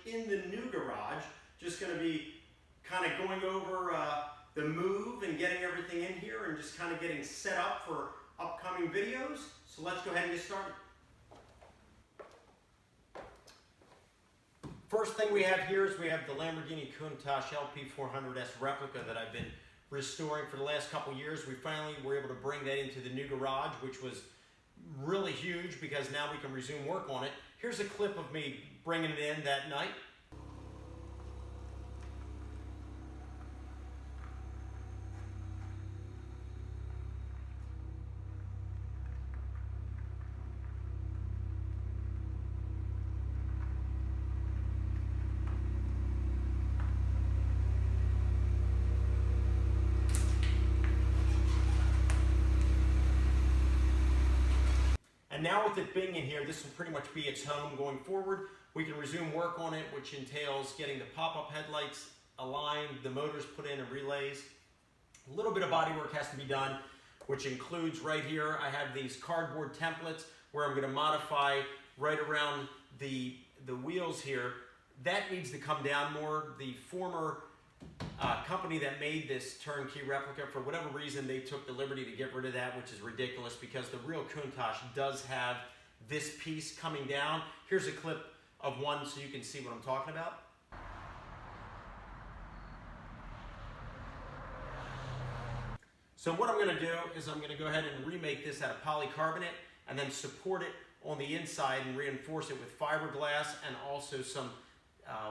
in the new garage. Just going to be kind of going over the move and getting everything in here and just kind of getting set up for upcoming videos. So let's go ahead and get started. First thing we have here is we have the Lamborghini Countach LP400S replica that I've been restoring for the last couple years. We finally were able to bring that into the new garage, which was really huge because now we can resume work on it. Here's a clip of me bringing it in that night. And now with it being in here, this will pretty much be its home going forward. We can resume work on it, which entails getting the pop-up headlights aligned, the motors put in and relays. A little bit of body work has to be done, which includes right here, I have these cardboard templates where I'm gonna modify right around the wheels here. That needs to come down more. The former company that made this turnkey replica, for whatever reason, they took the liberty to get rid of that, which is ridiculous because the real Countach does have this piece coming down. Here's a clip of one so you can see what I'm talking about. So what I'm going to do is I'm going to go ahead and remake this out of polycarbonate and then support it on the inside and reinforce it with fiberglass and also some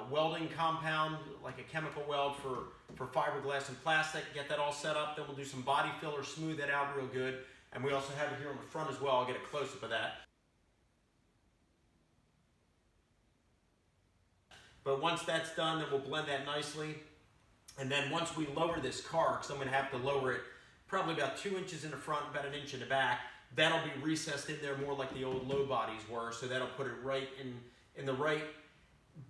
welding compound, like a chemical weld for fiberglass and plastic. Get that all set up, then we'll do some body filler, smooth that out real good. And we also have it here on the front as well. I'll get a close-up of that. But once that's done, then we'll blend that nicely. And then once we lower this car, because I'm going to have to lower it probably about 2 inches in the front, about 1 inch in the back, that'll be recessed in there more like the old low bodies were. So that'll put it right in the right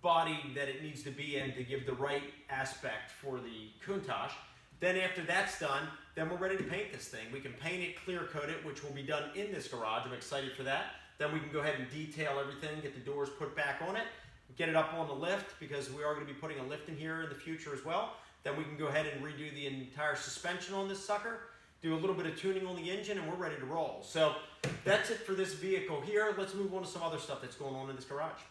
body that it needs to be in to give the right aspect for the Countach. Then after that's done, then we're ready to paint this thing. We can paint it, clear coat it, which will be done in this garage. I'm excited for that. Then we can go ahead and detail everything, get the doors put back on it, get it up on the lift because we are going to be putting a lift in here in the future as well. Then we can go ahead and redo the entire suspension on this sucker, do a little bit of tuning on the engine, and we're ready to roll. So that's it for this vehicle here. Let's move on to some other stuff that's going on in this garage.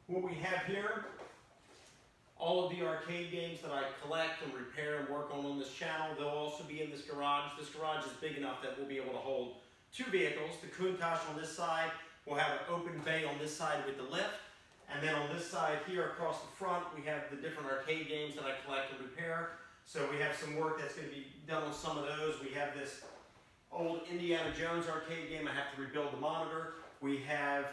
What we have here, all of the arcade games that I collect and repair and work on this channel, they'll also be in this garage. This garage is big enough that we'll be able to hold 2 vehicles. The Countach on this side, we'll have an open bay on this side with the lift. And then on this side here across the front, we have the different arcade games that I collect and repair. So we have some work that's going to be done on some of those. We have this old Indiana Jones arcade game. I have to rebuild the monitor. We have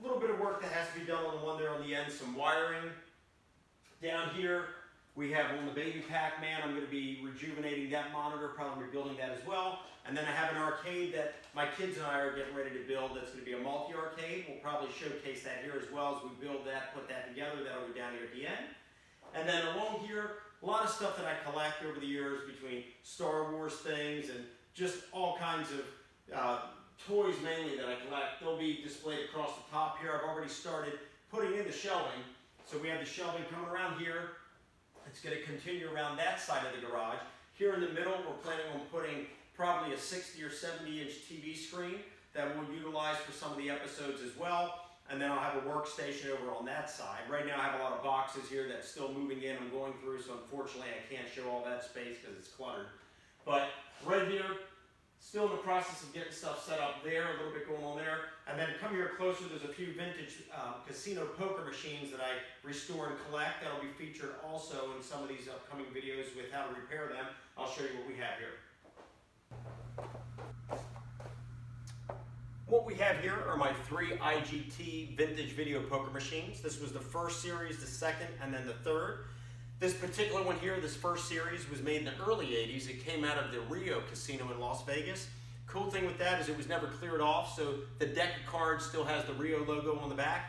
a little bit of work that has to be done on the one there on the end, some wiring. Down here, we have on the baby Pac-Man, I'm going to be rejuvenating that monitor, probably rebuilding that as well. And then I have an arcade that my kids and I are getting ready to build that's going to be a multi-arcade. We'll probably showcase that here as well as we build that, put that together. That'll go down here at the end. And then along here, a lot of stuff that I collect over the years between Star Wars things and just all kinds of toys mainly that I collect. They'll be displayed across the top here. I've already started putting in the shelving. So we have the shelving coming around here. It's going to continue around that side of the garage. Here in the middle, we're planning on putting probably a 60 or 70 inch TV screen that we'll utilize for some of the episodes as well. And then I'll have a workstation over on that side. Right now I have a lot of boxes here that's still moving in. I'm going through, so unfortunately I can't show all that space because it's cluttered. But right here, still in the process of getting stuff set up there, a little bit going on there. And then come here closer, there's a few vintage casino poker machines that I restore and collect. That'll be featured also in some of these upcoming videos with how to repair them. I'll show you what we have here. What we have here are my 3 IGT vintage video poker machines. This was the first series, the second, and then the third. This particular one here, this first series, was made in the early 80s. It came out of the Rio Casino in Las Vegas. Cool thing with that is it was never cleared off, so the deck of cards still has the Rio logo on the back.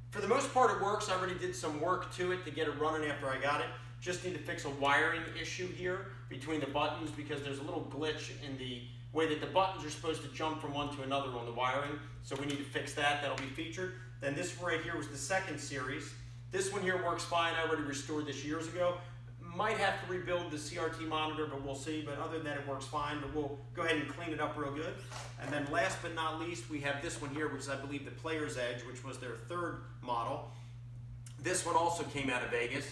For the most part it works. I already did some work to it to get it running after I got it. Just need to fix a wiring issue here between the buttons because there's a little glitch in the way that the buttons are supposed to jump from one to another on the wiring. So we need to fix that. That'll be featured. Then this right here was the second series. This one here works fine. I already restored this years ago. Might have to rebuild the CRT monitor, but we'll see. But other than that, it works fine. But we'll go ahead and clean it up real good. And then last but not least, we have this one here, which is, I believe, the Player's Edge, which was their third model. This one also came out of Vegas.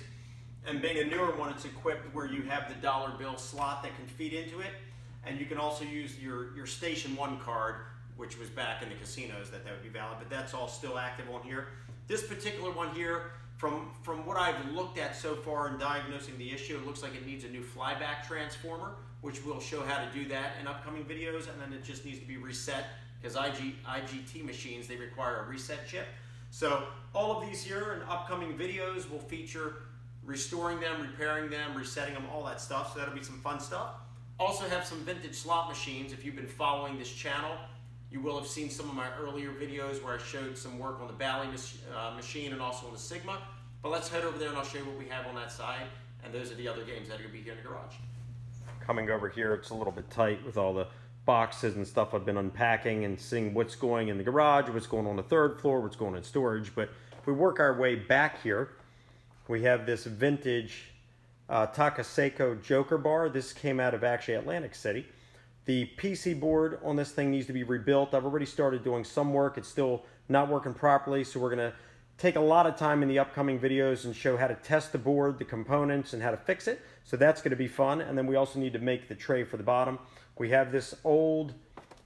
And being a newer one, it's equipped where you have the dollar bill slot that can feed into it. And you can also use your Station 1 card, which was back in the casinos, that would be valid. But that's all still active on here. This particular one here, from what I've looked at so far in diagnosing the issue, it looks like it needs a new flyback transformer, which we'll show how to do that in upcoming videos, and then it just needs to be reset, because IGT machines, they require a reset chip. So all of these here in upcoming videos will feature restoring them, repairing them, resetting them, all that stuff, so that'll be some fun stuff. Also have some vintage slot machines. If you've been following this channel, you will have seen some of my earlier videos where I showed some work on the Bally machine and also on the Sigma. But let's head over there and I'll show you what we have on that side. And those are the other games that are going to be here in the garage. Coming over here, it's a little bit tight with all the boxes and stuff I've been unpacking and seeing what's going in the garage, what's going on the third floor, what's going in storage. But if we work our way back here, we have this vintage Takaseiko Joker bar. This came out of actually Atlantic City. The PC board on this thing needs to be rebuilt. I've already started doing some work. It's still not working properly, so we're going to take a lot of time in the upcoming videos and show how to test the board, the components, and how to fix it. So that's going to be fun. And then we also need to make the tray for the bottom. We have this old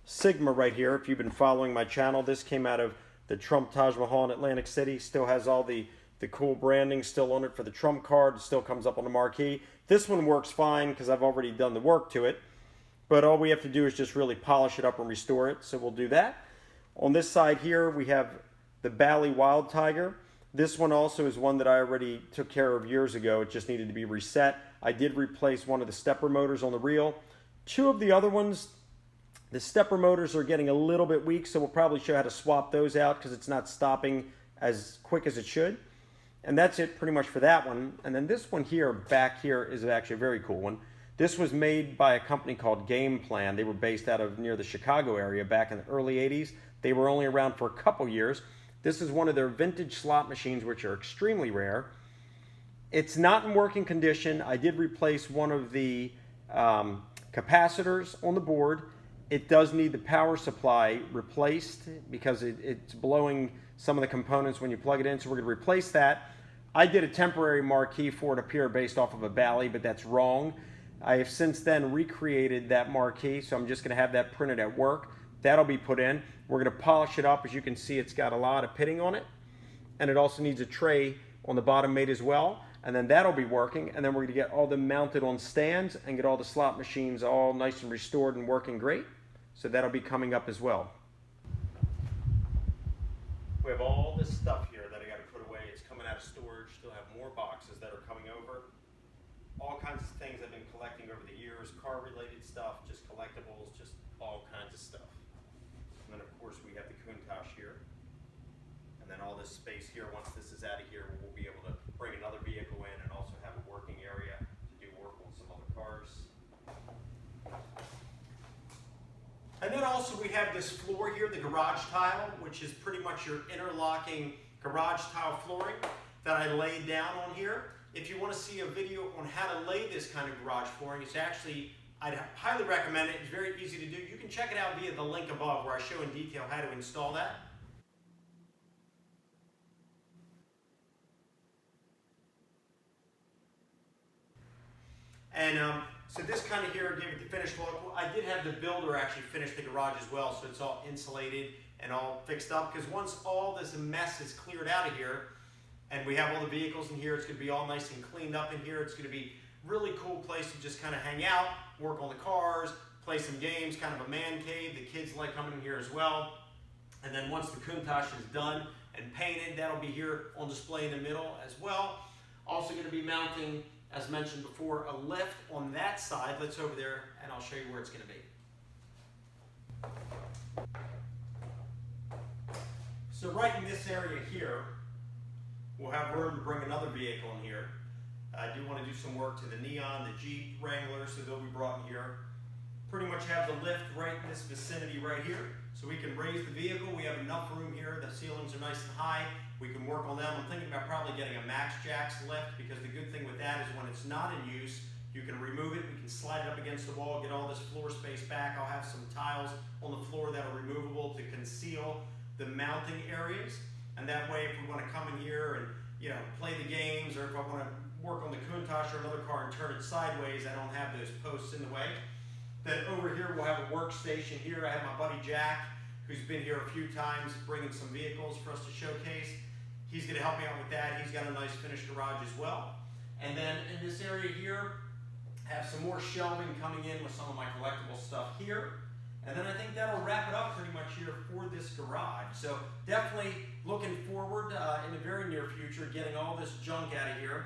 Sigma right here. If you've been following my channel, this came out of the Trump Taj Mahal in Atlantic City. Still has all the cool branding still on it for the Trump card. It still comes up on the marquee. This one works fine because I've already done the work to it. But all we have to do is just really polish it up and restore it. So we'll do that. On this side here, we have the Bally Wild Tiger. This one also is one that I already took care of years ago. It just needed to be reset. I did replace one of the stepper motors on the reel. Two of the other ones, the stepper motors are getting a little bit weak, so we'll probably show how to swap those out because it's not stopping as quick as it should. And that's it pretty much for that one. And then this one here, back here, is actually a very cool one. This was made by a company called Game Plan. They were based out of near the Chicago area back in the early 80s. They were only around for a couple years. This is one of their vintage slot machines, which are extremely rare. It's not in working condition. I did replace one of the capacitors on the board. It does need the power supply replaced because it's blowing some of the components when you plug it in, so we're going to replace that. I did a temporary marquee for it up here based off of a Bally, but that's wrong. I have since then recreated that marquee, so I'm just going to have that printed at work. That'll be put in. We're going to polish it up. As you can see, it's got a lot of pitting on it, and it also needs a tray on the bottom made as well, and then that'll be working, and then we're going to get all them mounted on stands and get all the slot machines all nice and restored and working great. So that'll be coming up as well. We have all this stuff here that I got to put away. It's coming out of storage. Still have more boxes that are coming over. All kinds of things I've been collecting over the years, car-related stuff, just collectibles, just all kinds of stuff. And then, of course, we have the Countach here. And then all this space here, once this is out of here, we'll be able to bring another vehicle in and also have a working area to do work on some other cars. And then also we have this floor here, the garage tile, which is pretty much your interlocking garage tile flooring that I laid down on here. If you want to see a video on how to lay this kind of garage flooring, it's actually, I'd highly recommend it. It's very easy to do. You can check it out via the link above where I show in detail how to install that. And so this kind of here gave it the finished look. I did have the builder actually finish the garage as well, so it's all insulated and all fixed up, because once all this mess is cleared out of here, and we have all the vehicles in here, it's going to be all nice and cleaned up in here. It's going to be a really cool place to just kind of hang out, work on the cars, play some games, kind of a man cave. The kids like coming in here as well. And then once the Countach is done and painted, that'll be here on display in the middle as well. Also going to be mounting, as mentioned before, a lift on that side. Let's over there and I'll show you where it's going to be. So right in this area here, we'll have room to bring another vehicle in here. I do want to do some work to the Neon, the Jeep Wrangler, so they'll be brought in here. Pretty much have the lift right in this vicinity right here, so we can raise the vehicle. We have enough room here. The ceilings are nice and high. We can work on them. I'm thinking about probably getting a Max Jacks lift, because the good thing with that is when it's not in use, you can remove it. We can slide it up against the wall, get all this floor space back. I'll have some tiles on the floor that are removable to conceal the mounting areas, and that way if we want to come in here and play the games, or if I want to work on the Countach or another car and turn it sideways, I don't have those posts in the way. Then over here we'll have a workstation here. I have my buddy Jack, who's been here a few times bringing some vehicles for us to showcase. He's going to help me out with that. He's got a nice finished garage as well. And then in this area here, have some more shelving coming in with some of my collectible stuff here. And then I think that'll wrap it up pretty much here for this garage. So definitely looking forward in the very near future, getting all this junk out of here,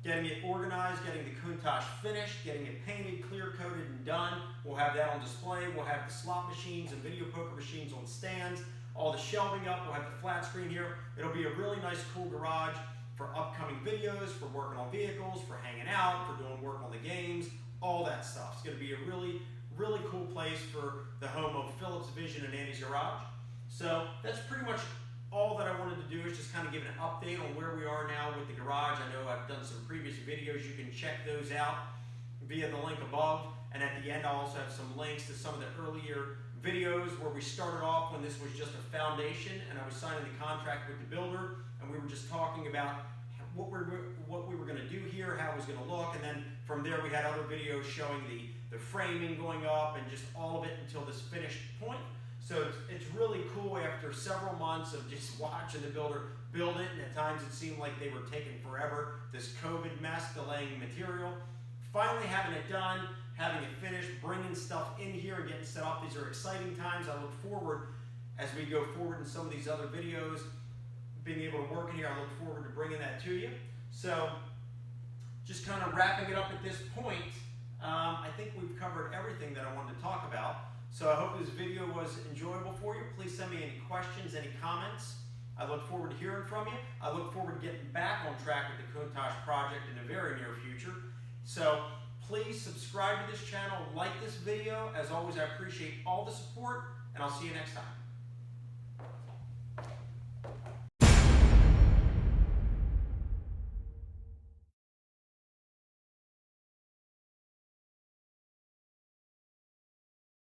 getting it organized, getting the Countach finished, getting it painted, clear coated and done. We'll have that on display. We'll have the slot machines and video poker machines on stands, all the shelving up. We'll have the flat screen here. It'll be a really nice, cool garage for upcoming videos, for working on vehicles, for hanging out, for doing work on the games, all that stuff. It's going to be a really cool place for the home of Phillips Vision and Andy's Garage. So that's pretty much all that I wanted to do, is just kind of give an update on where we are now with the garage. I know I've done some previous videos. You can check those out via the link above. And at the end, I'll also have some links to some of the earlier videos where we started off when this was just a foundation and I was signing the contract with the builder, and we were just talking about what we were going to do here, how it was going to look, and then from there we had other videos showing the framing going up and just all of it until this finished point. So it's really cool after several months of just watching the builder build it, and at times it seemed like they were taking forever, this COVID mess, delaying material. Finally having it done, having it finished, bringing stuff in here and getting set up. These are exciting times. I look forward, as we go forward in some of these other videos, being able to work in here. I look forward to bringing that to you. So just kind of wrapping it up at this point, I think we've covered everything that I wanted to talk about. So I hope this video was enjoyable for you. Please send me any questions, any comments. I look forward to hearing from you. I look forward to getting back on track with the Countach project in the very near future. So please subscribe to this channel, like this video. As always, I appreciate all the support, and I'll see you next time.